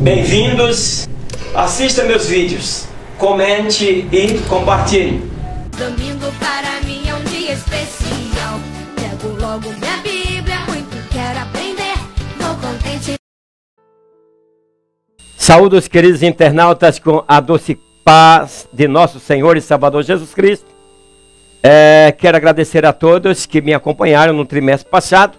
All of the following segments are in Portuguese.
Bem-vindos, assista meus vídeos, comente e compartilhe. Domingo para mim é um dia especial. Pego logo minha Bíblia, muito quero aprender. Vou contente. Saúdo os queridos internautas com a doce paz de nosso Senhor e Salvador Jesus Cristo. Quero agradecer a todos que me acompanharam no trimestre passado.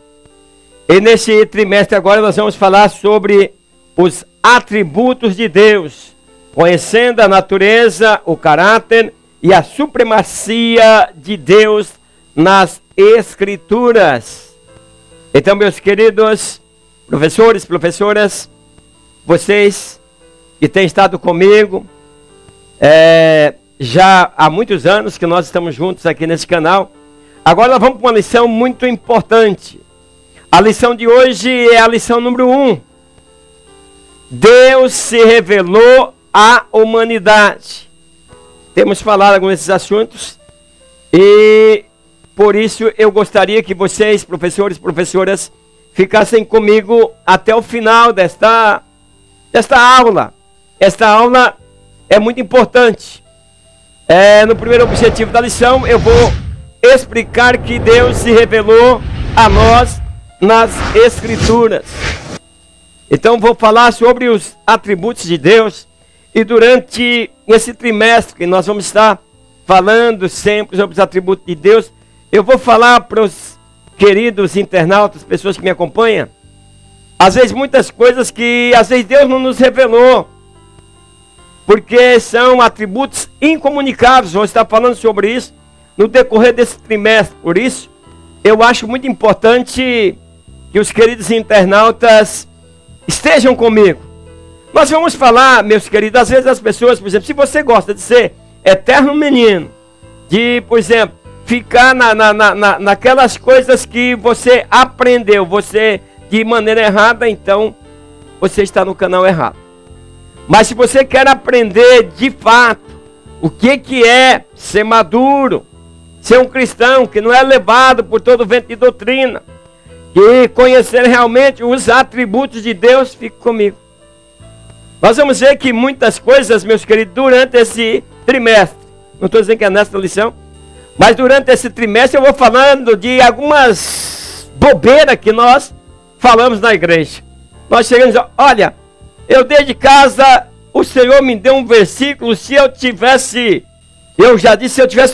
E nesse trimestre agora nós vamos falar sobre os atributos de Deus, conhecendo a natureza, o caráter e a supremacia de Deus nas Escrituras. Então, meus queridos professores, professoras, vocês que têm estado comigo, já há muitos anos que nós estamos juntos aqui nesse canal. Agora nós vamos para uma lição muito importante. A lição de hoje é a lição número 1. Deus se revelou à humanidade. Temos falado alguns desses assuntos e por isso eu gostaria que vocês, professores e professoras, ficassem comigo até o final desta aula. Esta aula é muito importante. No primeiro objetivo da lição, eu vou explicar que Deus se revelou a nós nas Escrituras. Então vou falar sobre os atributos de Deus. E durante esse trimestre que nós vamos estar falando sempre sobre os atributos de Deus, eu vou falar para os queridos internautas, pessoas que me acompanham, às vezes muitas coisas que às vezes Deus não nos revelou, porque são atributos incomunicáveis. Vou estar falando sobre isso no decorrer desse trimestre. Por isso, eu acho muito importante que os queridos internautas estejam comigo. Nós vamos falar, meus queridos, às vezes as pessoas, por exemplo, se você gosta de ser eterno menino, de, por exemplo, ficar naquelas coisas que você aprendeu, você de maneira errada, então você está no canal errado. Mas se você quer aprender de fato o que é ser maduro, ser um cristão que não é levado por todo vento de doutrina, e conhecer realmente os atributos de Deus, fique comigo. Nós vamos ver que muitas coisas, meus queridos, durante esse trimestre, não estou dizendo que é nesta lição, mas durante esse trimestre eu vou falando de algumas bobeiras que nós falamos na igreja. Nós chegamos e dizemos, olha, eu desde casa, o Senhor me deu um versículo, se eu tivesse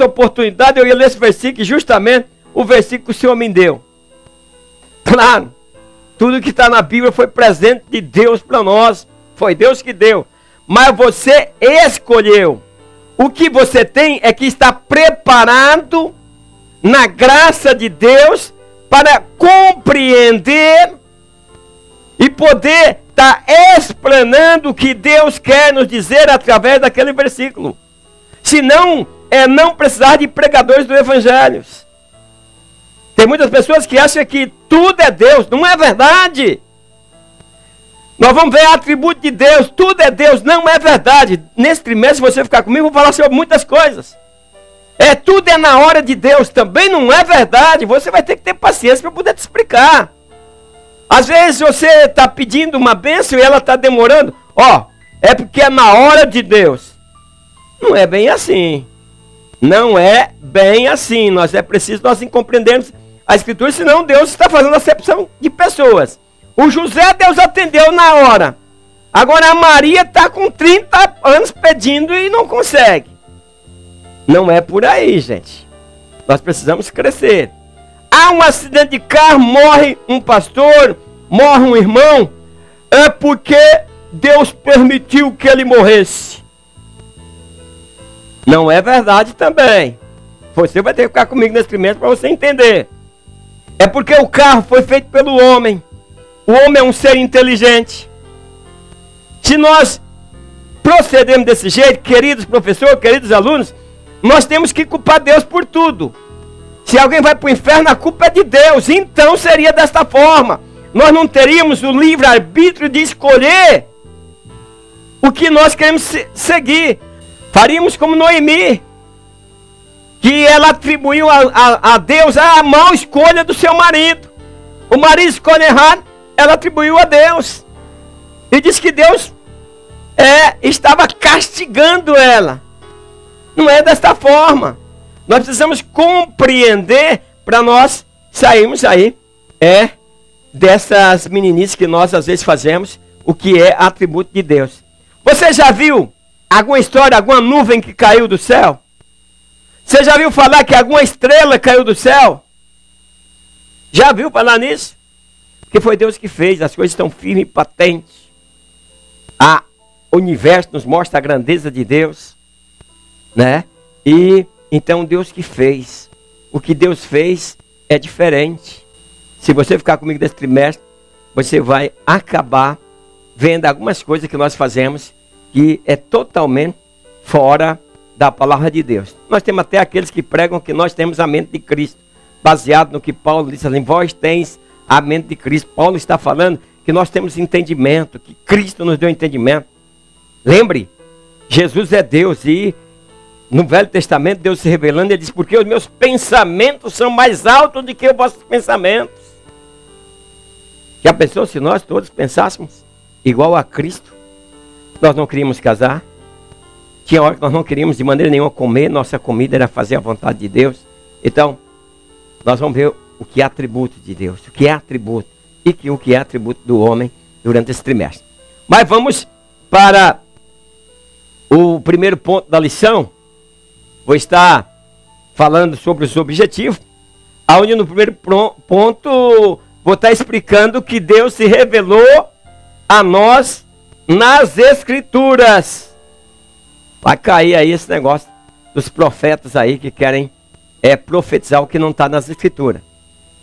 oportunidade, eu ia ler esse versículo, justamente o versículo que o Senhor me deu. Claro, tudo que está na Bíblia foi presente de Deus para nós. Foi Deus que deu. Mas você escolheu. O que você tem é que está preparado na graça de Deus para compreender e poder estar explanando o que Deus quer nos dizer através daquele versículo. Senão, não precisar de pregadores do Evangelho. Tem muitas pessoas que acham que tudo é Deus. Não é verdade. Nós vamos ver atributo de Deus. Tudo é Deus. Não é verdade. Nesse trimestre, se você ficar comigo, eu vou falar sobre muitas coisas. Tudo é na hora de Deus. Também não é verdade. Você vai ter que ter paciência para poder te explicar. Às vezes você está pedindo uma bênção e ela está demorando. É porque é na hora de Deus. Não é bem assim. Não é bem assim. É preciso nós compreendermos a Escritura, senão Deus está fazendo acepção de pessoas. O José, Deus atendeu na hora. Agora a Maria está com 30 anos pedindo e não consegue. Não é por aí, gente. Nós precisamos crescer. Há um acidente de carro, morre um pastor, morre um irmão, é porque Deus permitiu que ele morresse. Não é verdade também. Você vai ter que ficar comigo nesse trimestre para você entender. É porque o carro foi feito pelo homem. O homem é um ser inteligente. Se nós procedermos desse jeito, queridos professores, queridos alunos, nós temos que culpar Deus por tudo. Se alguém vai para o inferno, a culpa é de Deus. Então seria desta forma. Nós não teríamos o livre-arbítrio de escolher o que nós queremos seguir. Faríamos como Noemi, que ela atribuiu a Deus a má escolha do seu marido. O marido escolhe errado, ela atribuiu a Deus. E diz que Deus estava castigando ela. Não é desta forma. Nós precisamos compreender para nós sairmos aí dessas meninices que nós às vezes fazemos, o que é atributo de Deus. Você já viu alguma história, alguma nuvem que caiu do céu? Você já viu falar que alguma estrela caiu do céu? Já viu falar nisso? Porque foi Deus que fez, as coisas estão firmes e patentes. O universo nos mostra a grandeza de Deus, né? E então Deus que fez. O que Deus fez é diferente. Se você ficar comigo desse trimestre, você vai acabar vendo algumas coisas que nós fazemos que é totalmente fora da palavra de Deus. Nós temos até aqueles que pregam que nós temos a mente de Cristo, baseado no que Paulo disse assim, vós tens a mente de Cristo. Paulo está falando que nós temos entendimento, que Cristo nos deu entendimento. Lembre, Jesus é Deus e no Velho Testamento Deus se revelando, ele diz, porque os meus pensamentos são mais altos do que os vossos pensamentos. Já pensou se nós todos pensássemos igual a Cristo? Nós não queríamos casar. Tinha hora que nós não queríamos de maneira nenhuma comer, nossa comida era fazer a vontade de Deus. Então, nós vamos ver o que é atributo de Deus, o que é atributo e o que é atributo do homem durante esse trimestre. Mas vamos para o primeiro ponto da lição. Vou estar falando sobre os objetivos, onde no primeiro ponto vou estar explicando que Deus se revelou a nós nas Escrituras. Vai cair aí esse negócio dos profetas aí que querem profetizar o que não está nas Escrituras.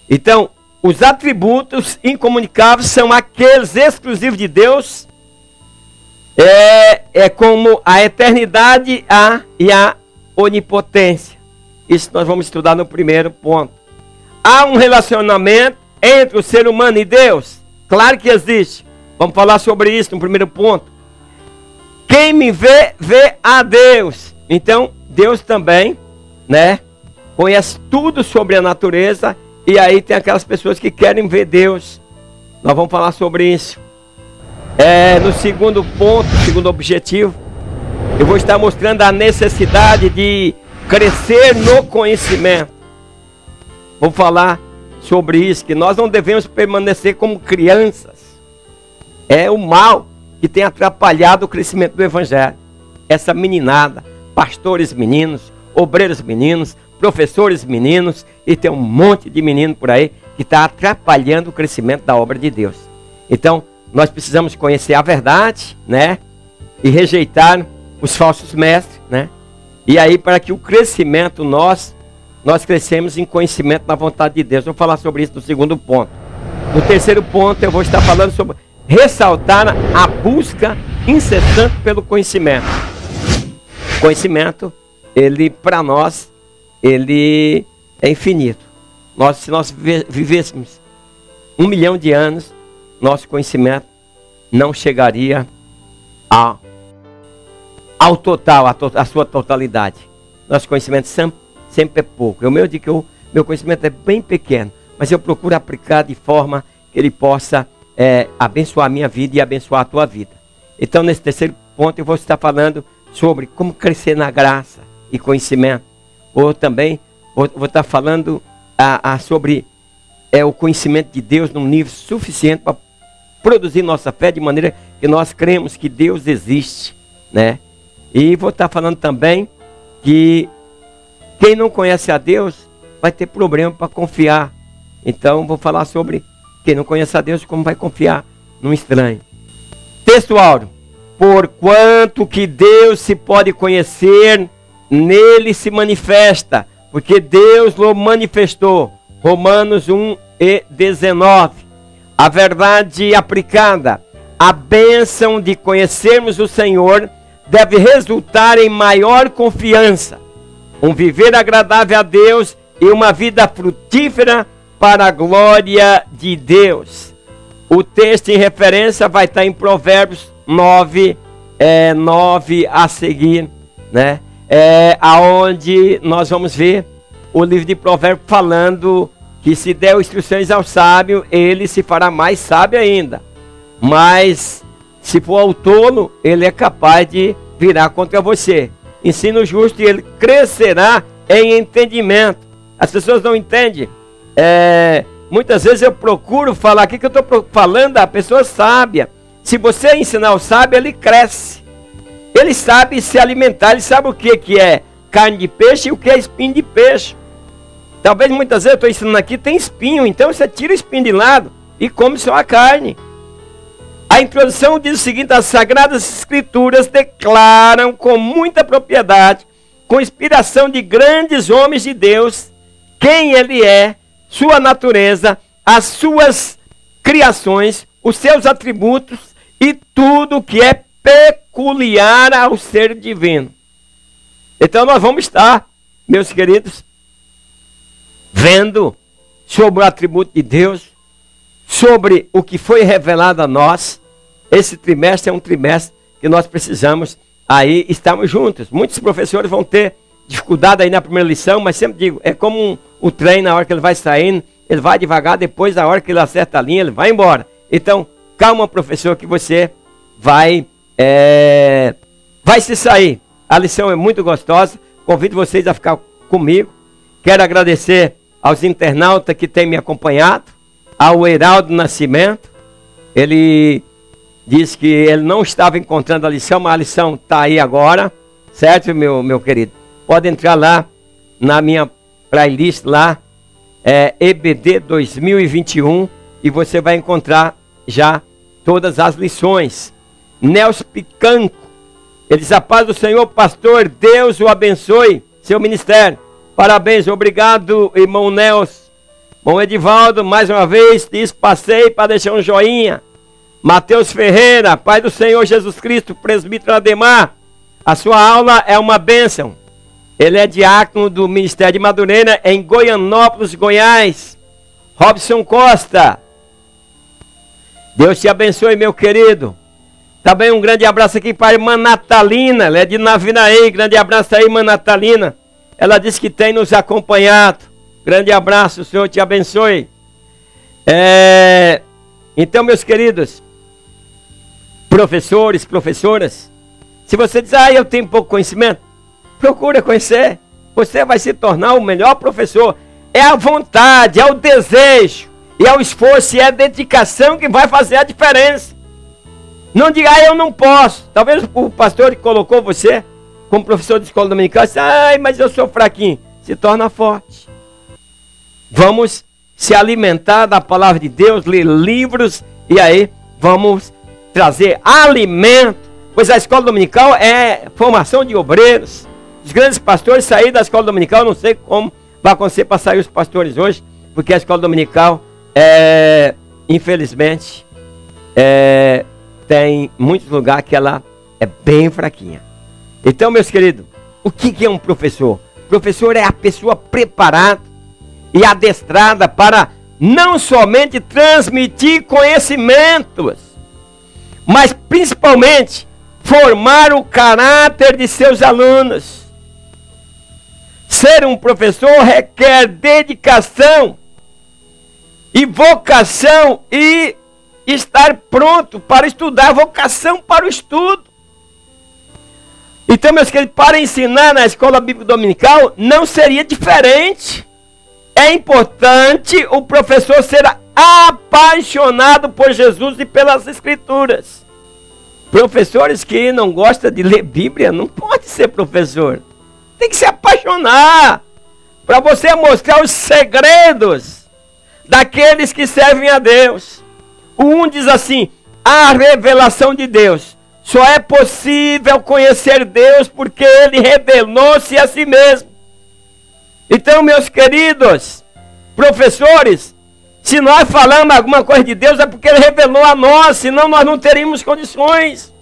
Então, os atributos incomunicáveis são aqueles exclusivos de Deus, como a eternidade e a onipotência. Isso nós vamos estudar no primeiro ponto. Há um relacionamento entre o ser humano e Deus? Claro que existe. Vamos falar sobre isso no primeiro ponto. Quem me vê, vê a Deus. Então, Deus também, né, conhece tudo sobre a natureza. E aí tem aquelas pessoas que querem ver Deus. Nós vamos falar sobre isso. No segundo ponto, segundo objetivo, eu vou estar mostrando a necessidade de crescer no conhecimento. Vou falar sobre isso, que nós não devemos permanecer como crianças. É o mal que tem atrapalhado o crescimento do Evangelho. Essa meninada, pastores meninos, obreiros meninos, professores meninos, e tem um monte de menino por aí que está atrapalhando o crescimento da obra de Deus. Então, nós precisamos conhecer a verdade, né? E rejeitar os falsos mestres, né? E aí, para que o crescimento nós crescemos em conhecimento na vontade de Deus. Vou falar sobre isso no segundo ponto. No terceiro ponto, eu vou estar falando sobre ressaltar a busca incessante pelo conhecimento. Conhecimento, ele para nós, ele é infinito. Se nós vivêssemos 1 milhão de anos, nosso conhecimento não chegaria ao total, a sua totalidade. Nosso conhecimento sempre é pouco. Eu digo que o meu conhecimento é bem pequeno, mas eu procuro aplicar de forma que ele possa abençoar a minha vida e abençoar a tua vida. Então, nesse terceiro ponto, eu vou estar falando sobre como crescer na graça e conhecimento. Ou também vou estar falando sobre o conhecimento de Deus num nível suficiente para produzir nossa fé de maneira que nós cremos que Deus existe, né? E vou estar falando também que quem não conhece a Deus vai ter problema para confiar. Então vou falar sobre quem não conhece a Deus, como vai confiar num estranho. Texto áureo. Porquanto que Deus se pode conhecer, nele se manifesta, porque Deus lo manifestou. Romanos 1:19. A verdade aplicada, a bênção de conhecermos o Senhor deve resultar em maior confiança, um viver agradável a Deus e uma vida frutífera para a glória de Deus. O texto em referência vai estar em Provérbios 9 a seguir, né? Aonde nós vamos ver o livro de Provérbios falando que se der instruções ao sábio, ele se fará mais sábio ainda. Mas Se for ao tolo, ele é capaz de virar contra você. Ensino justo e ele crescerá em entendimento. As pessoas não entendem. Muitas vezes eu procuro falar, o que eu estou falando? A pessoa sábia. Se você ensinar o sábio, ele cresce. Ele sabe se alimentar, ele sabe o que é carne de peixe e o que é espinho de peixe. Talvez muitas vezes eu estou ensinando aqui, tem espinho, então você tira o espinho de lado e come só a carne. A introdução diz o seguinte: as Sagradas Escrituras declaram com muita propriedade, com inspiração de grandes homens de Deus, quem Ele é, sua natureza, as suas criações, os seus atributos e tudo que é peculiar ao ser divino. Então nós vamos estar, meus queridos, vendo sobre o atributo de Deus, sobre o que foi revelado a nós. Esse trimestre é um trimestre que nós precisamos aí estarmos juntos. Muitos professores vão ter dificuldade aí na primeira lição, mas sempre digo, é como o trem, na hora que ele vai saindo, ele vai devagar, depois na hora que ele acerta a linha, ele vai embora. Então, calma, professor, que você vai se sair. A lição é muito gostosa, convido vocês a ficar comigo. Quero agradecer aos internautas que têm me acompanhado, ao Heraldo Nascimento. Ele disse que ele não estava encontrando a lição, mas a lição está aí agora, certo, meu querido? Pode entrar lá na minha playlist lá, EBD 2021, e você vai encontrar já todas as lições. Nelson Picanco, ele diz: a paz do Senhor, pastor, Deus o abençoe, seu ministério. Parabéns, obrigado, irmão Nelson. Bom, Edivaldo, mais uma vez, diz: passei para deixar um joinha. Mateus Ferreira, Pai do Senhor Jesus Cristo, presbítero Ademar, a sua aula é uma bênção. Ele é diácono do Ministério de Madureira, em Goianópolis, Goiás. Robson Costa, Deus te abençoe, meu querido. Também um grande abraço aqui para a irmã Natalina, ela é de Navinaí. Grande abraço aí, irmã Natalina. Ela disse que tem nos acompanhado. Grande abraço, o Senhor te abençoe. Então, meus queridos, professores, professoras, se você diz: eu tenho pouco conhecimento, procura conhecer. Você vai se tornar o melhor professor. É a vontade, é o desejo, e é o esforço, e é a dedicação que vai fazer a diferença. Não diga: eu não posso. Talvez o pastor que colocou você como professor de escola dominical disse: mas eu sou fraquinho. Se torna forte. Vamos se alimentar da palavra de Deus, ler livros, e aí vamos trazer alimento, pois a escola dominical é formação de obreiros. Os grandes pastores saíram da escola dominical, não sei como vai acontecer para sair os pastores hoje, porque a escola dominical, infelizmente, tem muitos lugares que ela é bem fraquinha. Então, meus queridos, o que é um professor? Professor é a pessoa preparada e adestrada para não somente transmitir conhecimentos, mas principalmente formar o caráter de seus alunos. Ser um professor requer dedicação e vocação, e estar pronto para estudar, vocação para o estudo. Então, meus queridos, para ensinar na escola bíblica dominical não seria diferente. É importante o professor ser apaixonado por Jesus e pelas Escrituras. Professores que não gostam de ler Bíblia não pode ser professor. Tem que se apaixonar para você mostrar os segredos daqueles que servem a Deus. O 1 diz assim: a revelação de Deus. Só é possível conhecer Deus porque Ele revelou-se a si mesmo. Então, meus queridos professores, se nós falamos alguma coisa de Deus é porque Ele revelou a nós, senão nós não teríamos condições.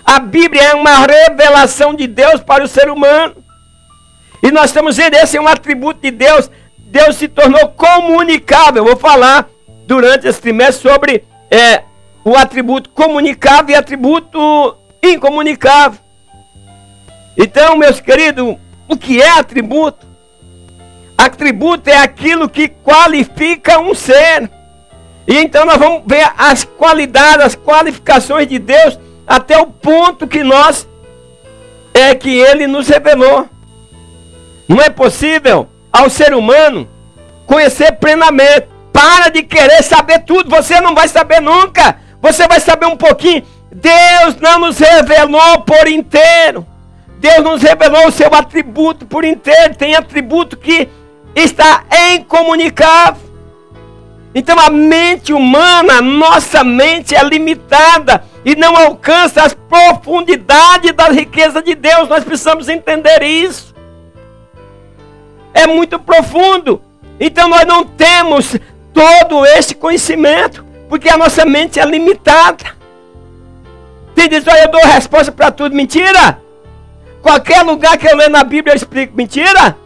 A Bíblia é uma revelação de Deus para o ser humano. E nós estamos vendo, esse é um atributo de Deus. Deus se tornou comunicável. Eu vou falar durante esse trimestre sobre o atributo comunicável e atributo incomunicável. Então, meus queridos, o que é atributo? Atributo é aquilo que qualifica um ser. E então nós vamos ver as qualidades, as qualificações de Deus até o ponto que que Ele nos revelou. Não é possível ao ser humano conhecer plenamente. Para de querer saber tudo, você não vai saber nunca. Você vai saber um pouquinho. Deus não nos revelou por inteiro. Deus nos revelou o seu atributo por inteiro. Tem atributo que está incomunicável. Então a mente humana, nossa mente é limitada e não alcança as profundidades da riqueza de Deus. Nós precisamos entender isso. É muito profundo. Então nós não temos todo esse conhecimento, porque a nossa mente é limitada. Tem diz, olha, eu dou resposta para tudo. Mentira! Qualquer lugar que eu ler na Bíblia eu explico mentira?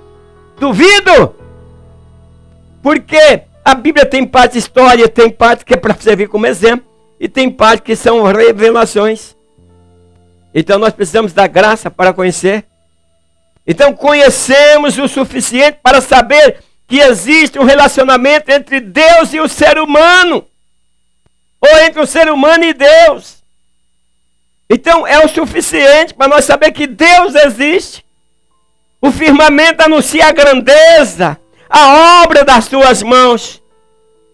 Duvido! Porque a Bíblia tem parte de história, tem parte que é para servir como exemplo, e tem parte que são revelações. Então nós precisamos da graça para conhecer. Então conhecemos o suficiente para saber que existe um relacionamento entre Deus e o ser humano, ou entre o ser humano e Deus. Então é o suficiente para nós saber que Deus existe. O firmamento anuncia a grandeza, a obra das suas mãos.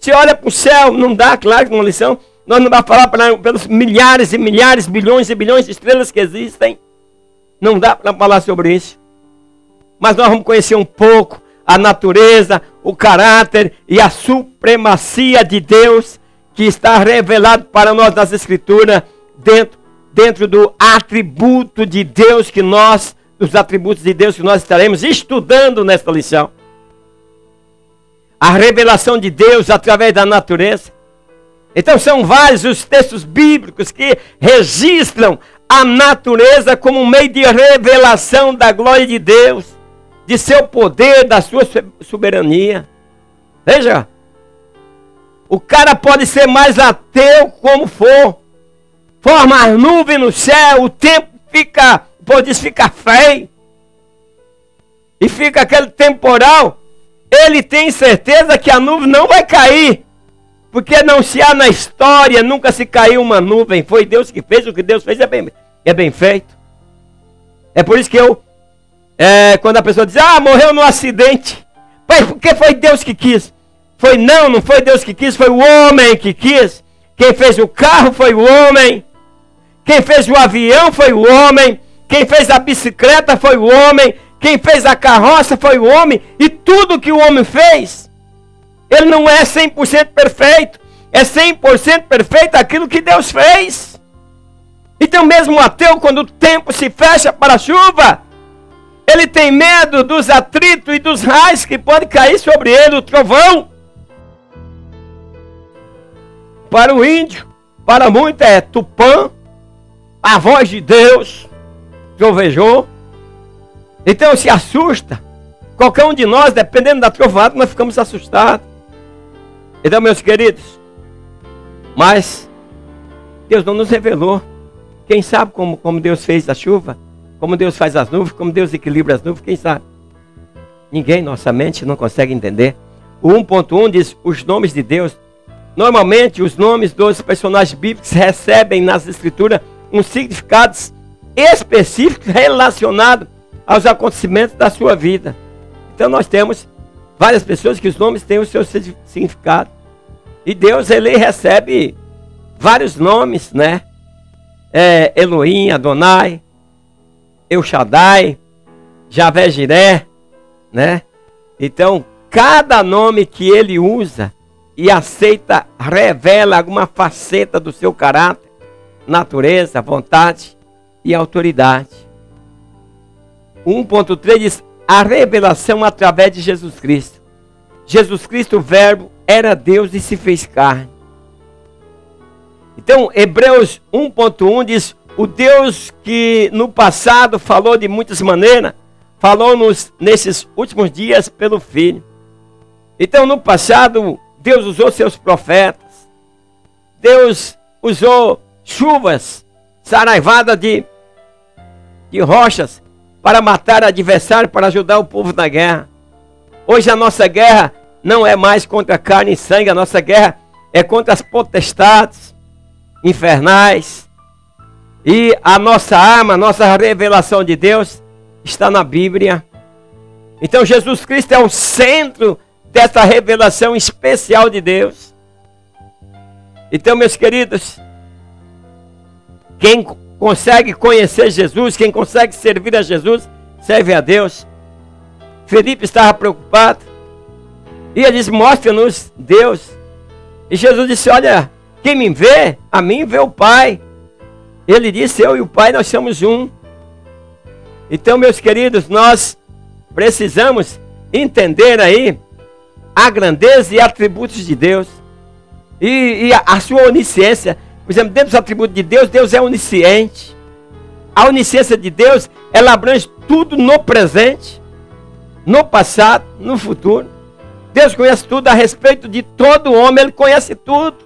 Se olha para o céu, não dá, claro que numa lição, nós não vamos falar pelos milhares e milhares, bilhões e bilhões de estrelas que existem. Não dá para falar sobre isso. Mas nós vamos conhecer um pouco a natureza, o caráter e a supremacia de Deus que está revelado para nós nas Escrituras, dentro do atributo de Deus dos atributos de Deus que nós estaremos estudando nesta lição. A revelação de Deus através da natureza. Então são vários os textos bíblicos que registram a natureza como um meio de revelação da glória de Deus, de seu poder, da sua soberania. Veja, o cara pode ser mais ateu como for, forma as nuvens no céu, o tempo pode ficar feio, e fica aquele temporal, ele tem certeza que a nuvem não vai cair, porque não se há na história, nunca se caiu uma nuvem, foi Deus que fez, o que Deus fez é bem feito. É por isso que quando a pessoa diz, morreu num acidente, porque foi Deus que quis. Não foi Deus que quis, foi o homem que quis. Quem fez o carro foi o homem. Quem fez o avião foi o homem. Quem fez a bicicleta foi o homem. Quem fez a carroça foi o homem. E tudo que o homem fez, ele não é 100% perfeito. É 100% perfeito aquilo que Deus fez. Então mesmo o ateu, quando o tempo se fecha para a chuva, ele tem medo dos atritos e dos raios que podem cair sobre ele, o trovão. Para o índio, para muitos é Tupã, a voz de Deus, trovejou. Então se assusta. Qualquer um de nós, dependendo da trovada, nós ficamos assustados. Então, meus queridos, mas Deus não nos revelou. Quem sabe como Deus fez a chuva? Como Deus faz as nuvens, como Deus equilibra as nuvens, quem sabe? Ninguém, nossa mente não consegue entender. O 1.1 diz os nomes de Deus. Normalmente os nomes dos personagens bíblicos recebem nas escrituras um significado específico relacionado aos acontecimentos da sua vida. Então nós temos várias pessoas que os nomes têm o seu significado. E Deus, ele recebe vários nomes, né? Elohim, Adonai, El Shaddai, Javé Jiré, né? Então, cada nome que ele usa e aceita revela alguma faceta do seu caráter, natureza, vontade e autoridade. 1.3 diz a revelação através de Jesus Cristo. Jesus Cristo, o Verbo, era Deus e se fez carne. Então, Hebreus 1.1 diz o Deus que no passado falou de muitas maneiras, falou-nos nesses últimos dias pelo Filho. Então, no passado, Deus usou seus profetas. Deus usou chuvas saraivadas de rochas para matar adversário, para ajudar o povo na guerra. Hoje a nossa guerra não é mais contra carne e sangue, a nossa guerra é contra as potestades infernais. E a nossa arma, a nossa revelação de Deus está na Bíblia. Então Jesus Cristo é o centro dessa revelação especial de Deus. Então, meus queridos, quem consegue conhecer Jesus, quem consegue servir a Jesus, serve a Deus. Felipe estava preocupado. E ele disse, mostra-nos Deus. E Jesus disse, olha, quem me vê, a mim vê o Pai. Ele disse, eu e o Pai, nós somos um. Então, meus queridos, nós precisamos entender aí a grandeza e atributos de Deus. E a sua onisciência. Por exemplo, dentro dos atributos de Deus, Deus é onisciente. A onisciência de Deus, ela abrange tudo no presente, no passado, no futuro. Deus conhece tudo a respeito de todo homem, Ele conhece tudo.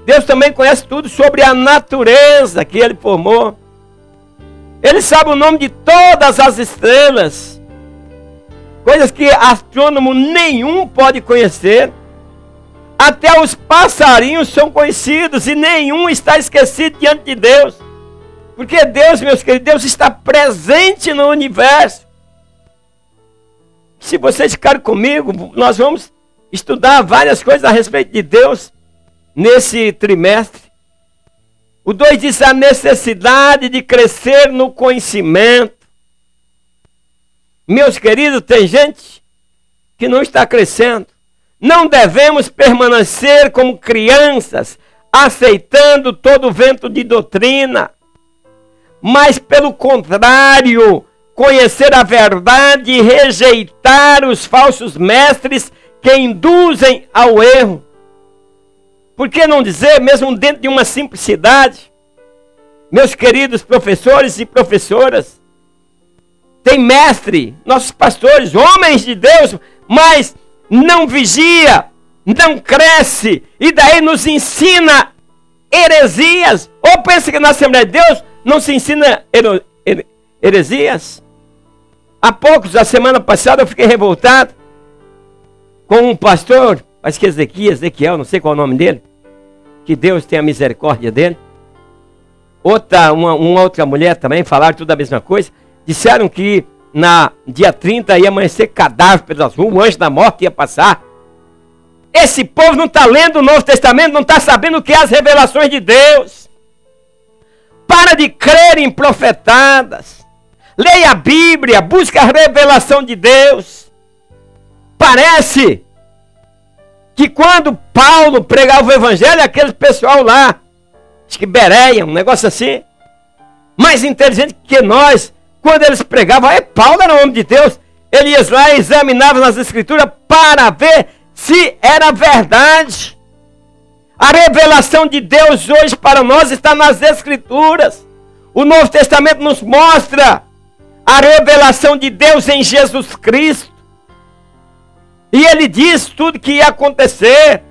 Deus também conhece tudo sobre a natureza que Ele formou. Ele sabe o nome de todas as estrelas. Coisas que astrônomo nenhum pode conhecer. Até os passarinhos são conhecidos e nenhum está esquecido diante de Deus. Porque Deus, meus queridos, Deus está presente no universo. Se vocês ficarem comigo, nós vamos estudar várias coisas a respeito de Deus nesse trimestre. O 2 diz a necessidade de crescer no conhecimento. Meus queridos, tem gente que não está crescendo. Não devemos permanecer como crianças, aceitando todo vento de doutrina. Mas, pelo contrário, conhecer a verdade e rejeitar os falsos mestres que induzem ao erro. Por que não dizer, mesmo dentro de uma simplicidade, meus queridos professores e professoras, tem mestre, nossos pastores, homens de Deus, mas não vigia, não cresce, e daí nos ensina heresias. Ou pensa que na Assembleia de Deus não se ensina heresias? Há poucos, a semana passada, eu fiquei revoltado com um pastor, acho que Ezequiel, não sei qual é o nome dele, que Deus tenha misericórdia dele. Uma outra mulher também, falaram tudo a mesma coisa. Disseram que na dia 30 ia amanhecer cadáver pelas ruas, o anjo da morte ia passar. Esse povo não está lendo o Novo Testamento, não está sabendo o que é as revelações de Deus. Para de crer em profetadas. Leia a Bíblia, busque a revelação de Deus. Parece que quando Paulo pregava o Evangelho, aquele pessoal lá, acho que Bereia, um negócio assim, mais inteligente que nós, quando eles pregavam, Paulo era um homem de Deus, ele ia lá e examinava nas Escrituras para ver se era verdade. A revelação de Deus hoje para nós está nas Escrituras. O Novo Testamento nos mostra a revelação de Deus em Jesus Cristo. E ele diz tudo que ia acontecer.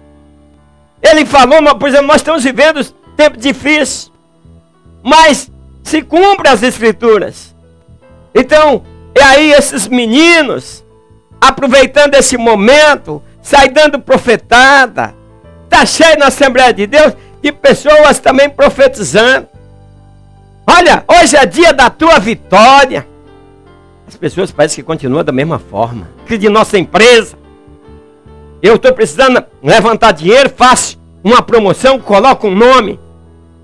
Ele falou, por exemplo, nós estamos vivendo tempos difíceis, mas se cumpre as Escrituras. Então, e aí esses meninos, aproveitando esse momento, sai dando profetada. Está cheio na Assembleia de Deus de pessoas também profetizando. Olha, hoje é dia da tua vitória. As pessoas parecem que continuam da mesma forma. Que de nossa empresa, eu estou precisando levantar dinheiro, faço uma promoção, coloco um nome,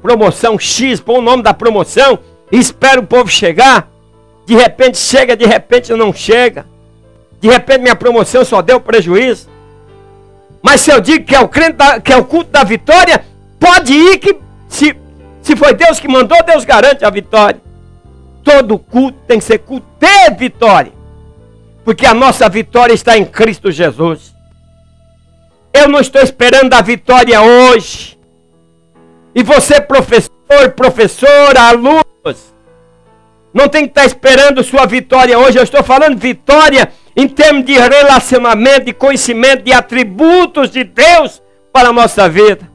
promoção X, põe o nome da promoção e espero o povo chegar. De repente chega, de repente não chega. De repente minha promoção só deu prejuízo. Mas se eu digo que é o crente que é o culto da vitória, pode ir que se foi Deus que mandou, Deus garante a vitória. Todo culto tem que ser culto de vitória. Porque a nossa vitória está em Cristo Jesus. Eu não estou esperando a vitória hoje. E você, professor, professora, alunos, não tem que estar esperando sua vitória hoje. Eu estou falando vitória em termos de relacionamento, de conhecimento, de atributos de Deus para a nossa vida.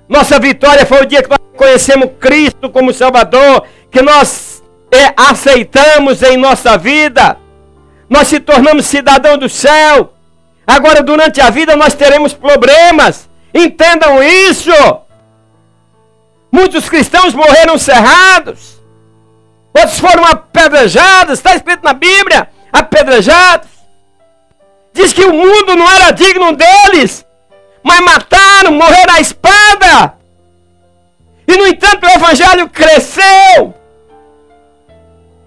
Nossa vitória foi o dia que nós conhecemos Cristo como Salvador, que nós aceitamos em nossa vida. Nós se tornamos cidadãos do céu. Agora, durante a vida, nós teremos problemas. Entendam isso. Muitos cristãos morreram cerrados. Outros foram apedrejados. Está escrito na Bíblia, apedrejados. Diz que o mundo não era digno deles, mas mataram, morreram à espada. E no entanto o evangelho cresceu.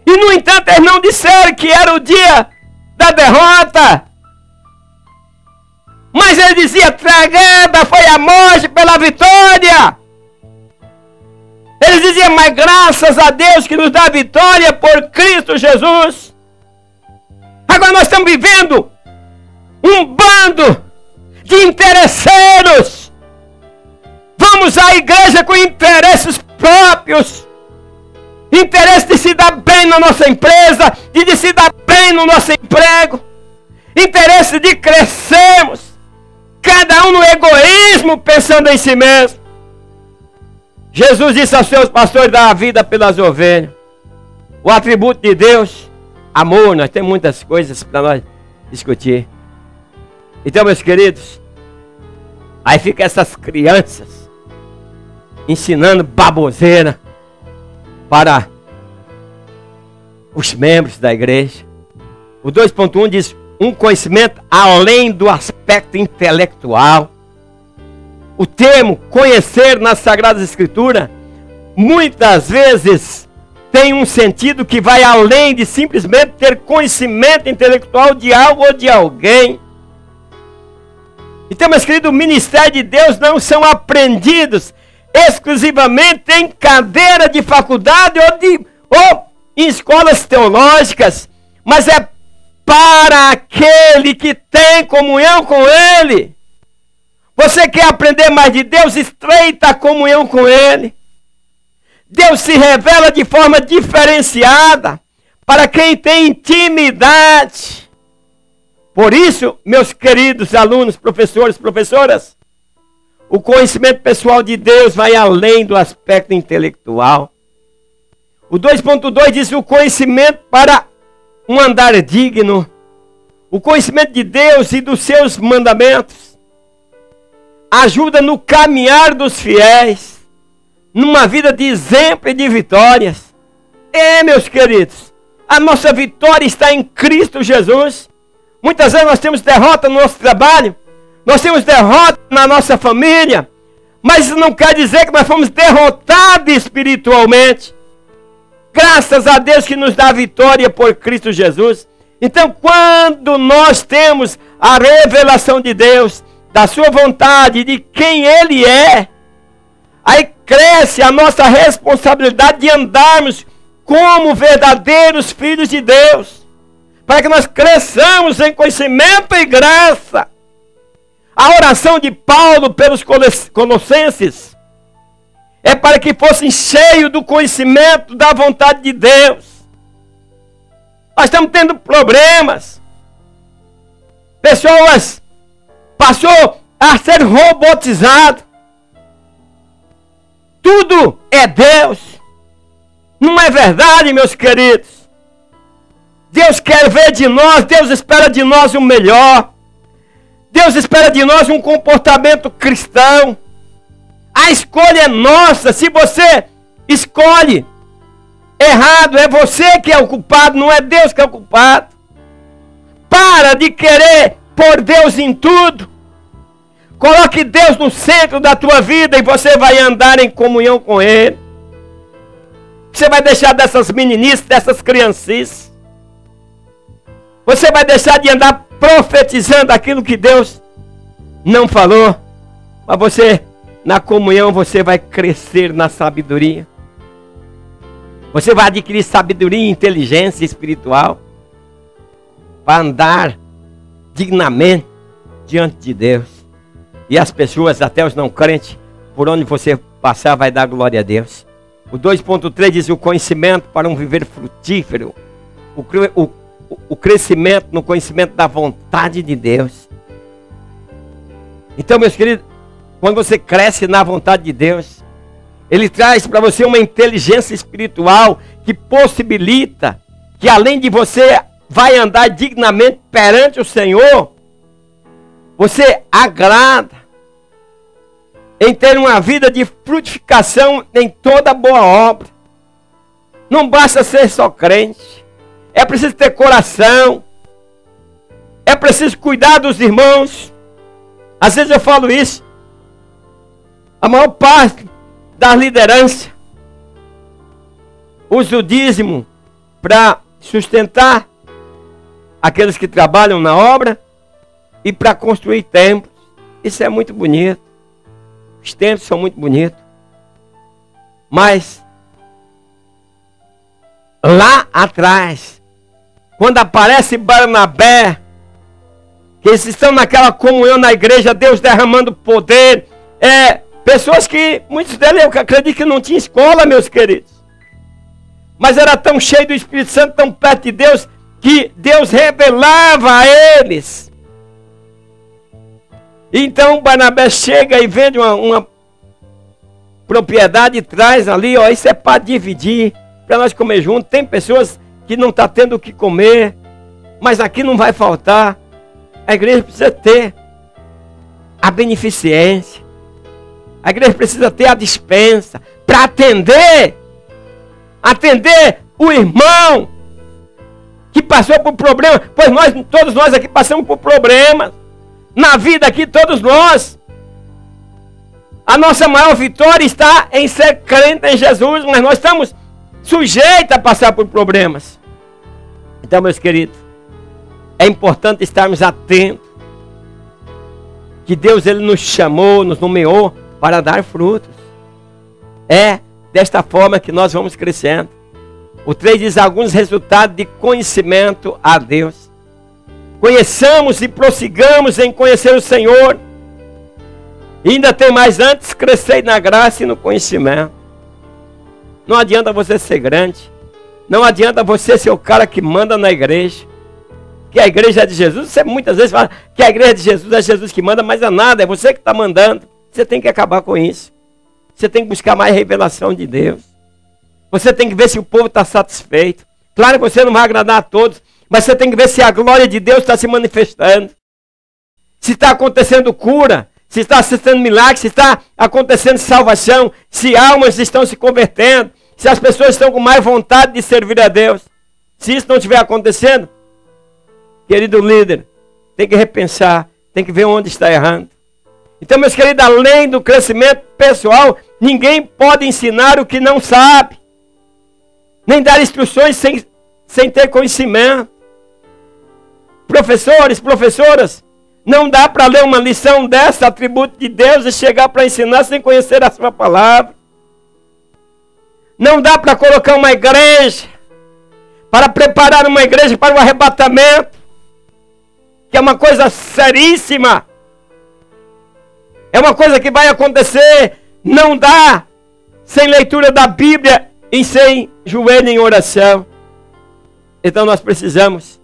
E no entanto eles não disseram que era o dia da derrota. Mas ele dizia, tragada foi a morte pela vitória. Eles diziam, mas graças a Deus que nos dá a vitória por Cristo Jesus. Agora nós estamos vivendo um bando de interesseiros. Vamos à igreja com interesses próprios. Interesse de se dar bem na nossa empresa, de se dar bem no nosso emprego. Interesse de crescermos. Cada um no egoísmo, pensando em si mesmo. Jesus disse aos seus pastores dar a vida pelas ovelhas. O atributo de Deus, amor. Nós temos muitas coisas para nós discutir. Então, meus queridos, aí fica essas crianças ensinando baboseira para os membros da igreja. O 2.1 diz, um conhecimento além do aspecto intelectual. O termo conhecer nas Sagradas Escrituras muitas vezes tem um sentido que vai além de simplesmente ter conhecimento intelectual de algo ou de alguém. Então, meus queridos, o ministério de Deus não são aprendidos exclusivamente em cadeira de faculdade ou em escolas teológicas, mas é para aquele que tem comunhão com Ele. Você quer aprender mais de Deus? Estreita a comunhão com Ele. Deus se revela de forma diferenciada para quem tem intimidade. Por isso, meus queridos alunos, professores, professoras, o conhecimento pessoal de Deus vai além do aspecto intelectual. O 2.2 diz o conhecimento para um andar digno. O conhecimento de Deus e dos seus mandamentos ajuda no caminhar dos fiéis, numa vida de exemplo e de vitórias. Meus queridos, a nossa vitória está em Cristo Jesus. Muitas vezes nós temos derrota no nosso trabalho, nós temos derrota na nossa família, mas isso não quer dizer que nós fomos derrotados espiritualmente. Graças a Deus que nos dá a vitória por Cristo Jesus. Então, quando nós temos a revelação de Deus, da sua vontade, de quem Ele é, aí cresce a nossa responsabilidade de andarmos como verdadeiros filhos de Deus, para que nós cresçamos em conhecimento e graça. A oração de Paulo pelos colossenses é para que fossem cheios do conhecimento da vontade de Deus. Nós estamos tendo problemas. Pessoas passou a ser robotizado. Tudo é Deus. Não é verdade, meus queridos? Deus quer ver de nós, Deus espera de nós o melhor. Deus espera de nós um comportamento cristão. A escolha é nossa. Se você escolhe errado, é você que é o culpado, não é Deus que é o culpado. Para de querer pôr Deus em tudo. Coloque Deus no centro da tua vida e você vai andar em comunhão com Ele. Você vai deixar dessas meninices, dessas criancices. Você vai deixar de andar profetizando aquilo que Deus não falou. Mas você, na comunhão, você vai crescer na sabedoria. Você vai adquirir sabedoria e inteligência espiritual para andar dignamente diante de Deus. E as pessoas, até os não crentes, por onde você passar, vai dar glória a Deus. O 2.3 diz o conhecimento para um viver frutífero. O crescimento no conhecimento da vontade de Deus. Então, meus queridos, quando você cresce na vontade de Deus, Ele traz para você uma inteligência espiritual que possibilita que, além de você vai andar dignamente perante o Senhor, você agrada em ter uma vida de frutificação em toda boa obra. Não basta ser só crente. É preciso ter coração. É preciso cuidar dos irmãos. Às vezes eu falo isso. A maior parte da liderança usa o dízimo para sustentar aqueles que trabalham na obra e para construir templos. Isso é muito bonito. Os templos são muito bonitos. Mas lá atrás, quando aparece Barnabé, que eles estão naquela comunhão na igreja, Deus derramando poder, pessoas que, muitos deles eu acredito que não tinham escola, meus queridos, mas era tão cheio do Espírito Santo, tão perto de Deus, que Deus revelava a eles. Então Barnabé chega e vende uma propriedade e traz ali, ó, isso é para dividir, para nós comer junto. Tem pessoas que não estão tendo o que comer, mas aqui não vai faltar. A igreja precisa ter a beneficência. A igreja precisa ter a dispensa para atender o irmão que passou por problemas, pois todos nós aqui passamos por problemas. Na vida aqui, todos nós. A nossa maior vitória está em ser crente em Jesus, mas nós estamos sujeitos a passar por problemas. Então, meus queridos, é importante estarmos atentos que Deus ele nos chamou, nos nomeou para dar frutos. É desta forma que nós vamos crescendo. O 3 diz alguns resultados de conhecimento a Deus. Conheçamos e prossigamos em conhecer o Senhor. E ainda tem mais antes, crescer na graça e no conhecimento. Não adianta você ser grande. Não adianta você ser o cara que manda na igreja. Que a igreja é de Jesus. Você muitas vezes fala que a igreja é de Jesus, é Jesus que manda, mas é nada, é você que está mandando. Você tem que acabar com isso. Você tem que buscar mais revelação de Deus. Você tem que ver se o povo está satisfeito. Claro que você não vai agradar a todos, mas você tem que ver se a glória de Deus está se manifestando. Se está acontecendo cura, se está acontecendo milagre, se está acontecendo salvação, se almas estão se convertendo, se as pessoas estão com mais vontade de servir a Deus. Se isso não estiver acontecendo, querido líder, tem que repensar, tem que ver onde está errando. Então, meus queridos, além do crescimento pessoal, ninguém pode ensinar o que não sabe, nem dar instruções sem ter conhecimento. Professores, professoras, não dá para ler uma lição dessa, atributo de Deus, e chegar para ensinar sem conhecer a sua palavra. Não dá para colocar uma igreja, para preparar uma igreja para o arrebatamento, que é uma coisa seríssima. É uma coisa que vai acontecer. Não dá sem leitura da Bíblia e sem joelho em oração. Então nós precisamos,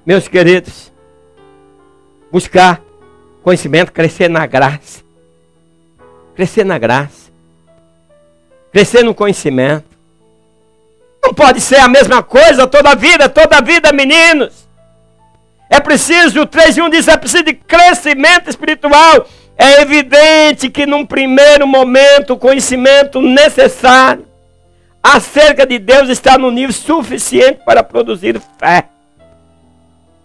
meus queridos, buscar conhecimento, crescer na graça. Crescer na graça. Crescer no conhecimento. Não pode ser a mesma coisa toda a vida, meninos. É preciso, o 3:1 diz, é preciso de crescimento espiritual. É evidente que num primeiro momento o conhecimento necessário acerca de Deus está no nível suficiente para produzir fé.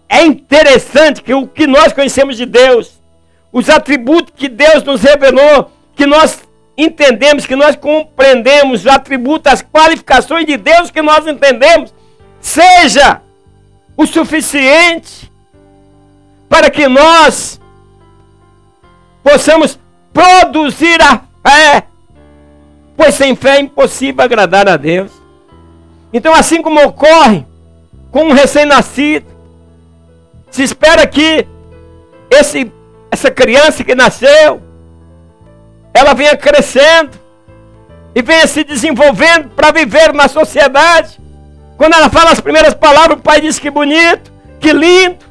É interessante que o que nós conhecemos de Deus, os atributos que Deus nos revelou, que nós entendemos, que nós compreendemos, os atributos, as qualificações de Deus que nós entendemos, seja o suficiente para que nós possamos produzir a fé, pois sem fé é impossível agradar a Deus. Então, assim como ocorre com um recém-nascido, se espera que essa criança que nasceu, ela venha crescendo e venha se desenvolvendo para viver na sociedade. Quando ela fala as primeiras palavras, o pai diz que bonito, que lindo.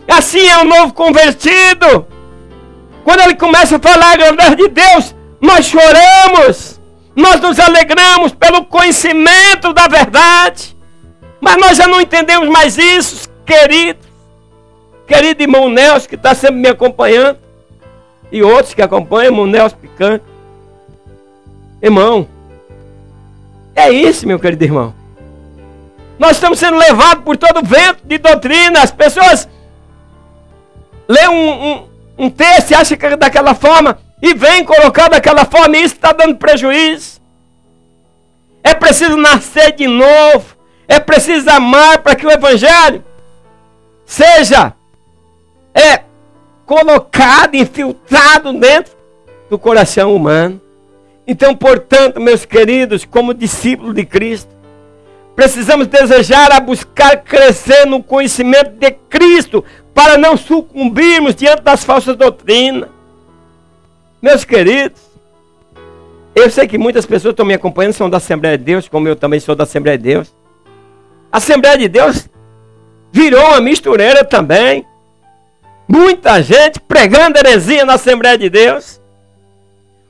Assim é o novo convertido. Quando ele começa a falar a grandeza de Deus, nós choramos, nós nos alegramos pelo conhecimento da verdade. Mas nós já não entendemos mais isso, querido irmão Nelson, que está sempre me acompanhando. e outros que acompanham, irmão Nelson Picante. Irmão, é isso, meu querido irmão. Nós estamos sendo levados por todo vento de doutrina. As pessoas lêem um texto e acham que é daquela forma e vem colocar daquela forma, e isso está dando prejuízo. É preciso nascer de novo. É preciso amar para que o evangelho seja colocado, infiltrado dentro do coração humano. Então, portanto, meus queridos, como discípulos de Cristo, precisamos desejar a buscar crescer no conhecimento de Cristo, para não sucumbirmos diante das falsas doutrinas. Meus queridos, eu sei que muitas pessoas estão me acompanhando, são da Assembleia de Deus, como eu também sou da Assembleia de Deus. A Assembleia de Deus virou uma mistureira também. Muita gente pregando heresia na Assembleia de Deus.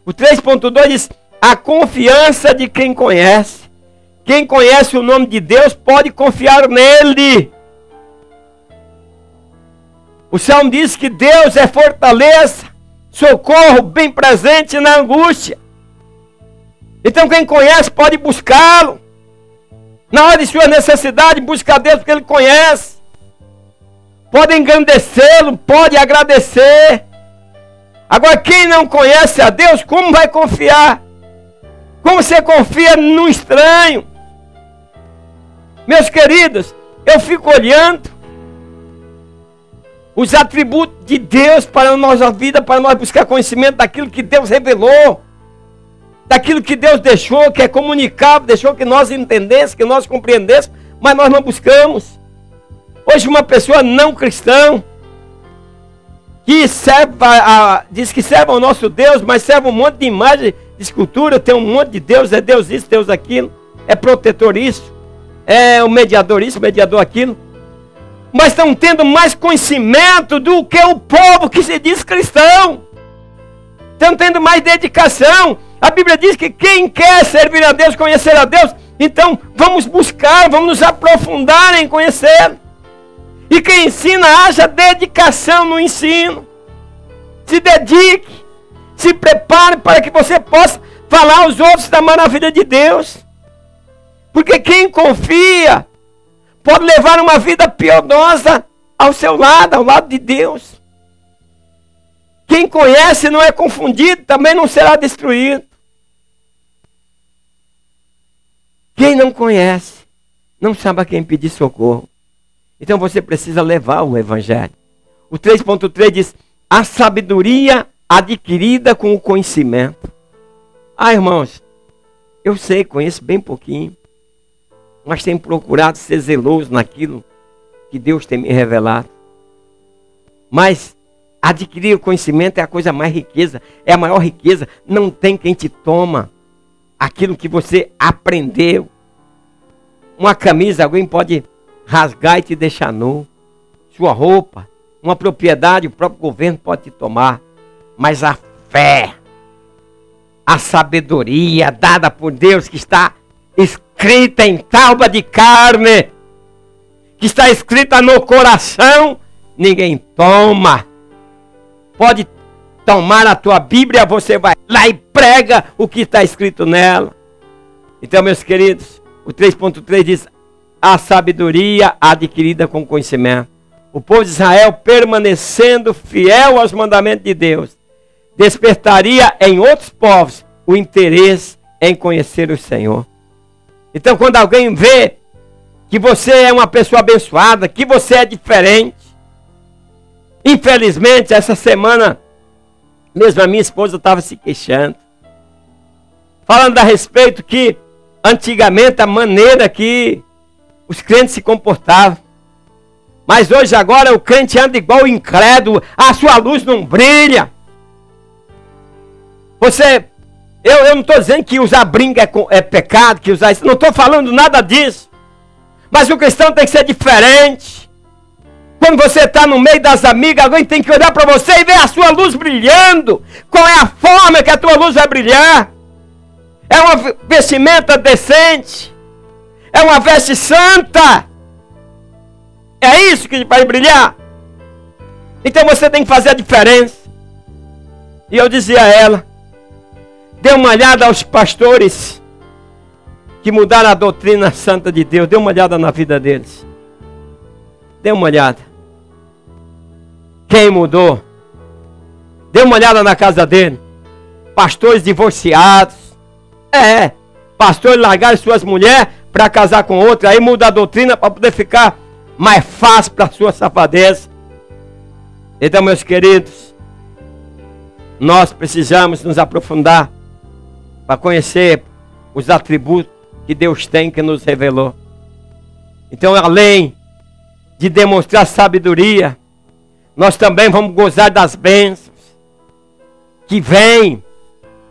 O 3.2 diz, a confiança de quem conhece. Quem conhece o nome de Deus pode confiar nele. O Salmo diz que Deus é fortaleza, socorro bem presente na angústia. Então quem conhece pode buscá-lo. Na hora de sua necessidade, busca a Deus porque Ele conhece. Pode engrandecê-lo, pode agradecer. Agora quem não conhece a Deus, como vai confiar? Como você confia no estranho? Meus queridos, eu fico olhando os atributos de Deus para a nossa vida, para nós buscar conhecimento daquilo que Deus revelou, daquilo que Deus deixou, que é comunicável, deixou que nós entendêssemos, que nós compreendêssemos, mas nós não buscamos. Hoje uma pessoa não cristã, que diz que serve ao nosso Deus, mas serve um monte de imagem, de escultura, tem um monte de Deus, é Deus isso, Deus aquilo, é protetor isso, é o mediador isso, o mediador aquilo. Mas estão tendo mais conhecimento do que o povo que se diz cristão. Estão tendo mais dedicação. A Bíblia diz que quem quer servir a Deus, conhecer a Deus, então vamos buscar, vamos nos aprofundar em conhecer. E quem ensina, haja dedicação no ensino. Se dedique, se prepare para que você possa falar aos outros da maravilha de Deus. Porque quem confia pode levar uma vida piedosa ao seu lado, ao lado de Deus. Quem conhece não é confundido, também não será destruído. Quem não conhece, não sabe a quem pedir socorro. Então você precisa levar o evangelho. O 3.3 diz, a sabedoria adquirida com o conhecimento. Ah, irmãos, eu sei, conheço bem pouquinho, mas tenho procurado ser zeloso naquilo que Deus tem me revelado. Mas adquirir o conhecimento é a coisa mais riqueza, é a maior riqueza. Não tem quem te toma aquilo que você aprendeu. Uma camisa, alguém pode rasgar e te deixar nu. Sua roupa, uma propriedade, o próprio governo pode te tomar. Mas a fé, a sabedoria dada por Deus, que está escrita em tábua de carne, que está escrita no coração, ninguém toma. Pode tomar a tua Bíblia, você vai lá e prega o que está escrito nela. Então, meus queridos, o 3.3 diz, a sabedoria adquirida com conhecimento. O povo de Israel, permanecendo fiel aos mandamentos de Deus, despertaria em outros povos o interesse em conhecer o Senhor. Então, quando alguém vê que você é uma pessoa abençoada, que você é diferente, infelizmente, essa semana, mesmo a minha esposa estava se queixando, falando a respeito que, antigamente, a maneira que os crentes se comportavam, mas hoje, agora, o crente anda igual o incrédulo, a sua luz não brilha. Eu não estou dizendo que usar brinco é pecado, que usar isso, não estou falando nada disso. Mas o cristão tem que ser diferente. Quando você está no meio das amigas, alguém tem que olhar para você e ver a sua luz brilhando. Qual é a forma que a tua luz vai brilhar? É uma vestimenta decente? É uma veste santa? É isso que vai brilhar? Então você tem que fazer a diferença. E eu dizia a ela, dê uma olhada aos pastores que mudaram a doutrina santa de Deus. Dê uma olhada na vida deles. Dê uma olhada. Quem mudou? Dê uma olhada na casa dele. Pastores divorciados. Pastores largaram suas mulheres para casar com outra. Aí muda a doutrina para poder ficar mais fácil para a sua safadeza. Então, meus queridos, nós precisamos nos aprofundar para conhecer os atributos que Deus tem, que nos revelou. Então, além de demonstrar sabedoria, nós também vamos gozar das bênçãos que vêm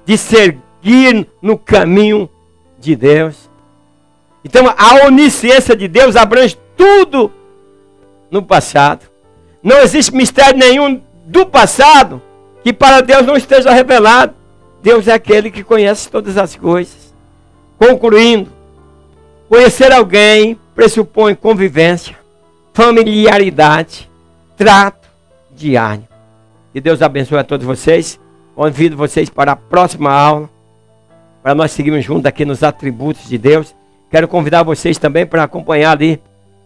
de seguir no caminho de Deus. Então, a onisciência de Deus abrange tudo no passado. Não existe mistério nenhum do passado que para Deus não esteja revelado. Deus é aquele que conhece todas as coisas. Concluindo, conhecer alguém pressupõe convivência, familiaridade, trato diário. Que Deus abençoe a todos vocês. Convido vocês para a próxima aula, para nós seguirmos juntos aqui nos atributos de Deus. Quero convidar vocês também para acompanhar ali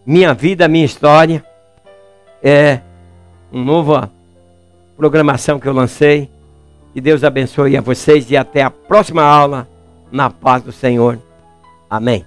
minha vida, minha história. É uma nova programação que eu lancei. Que Deus abençoe a vocês e até a próxima aula, na paz do Senhor. Amém.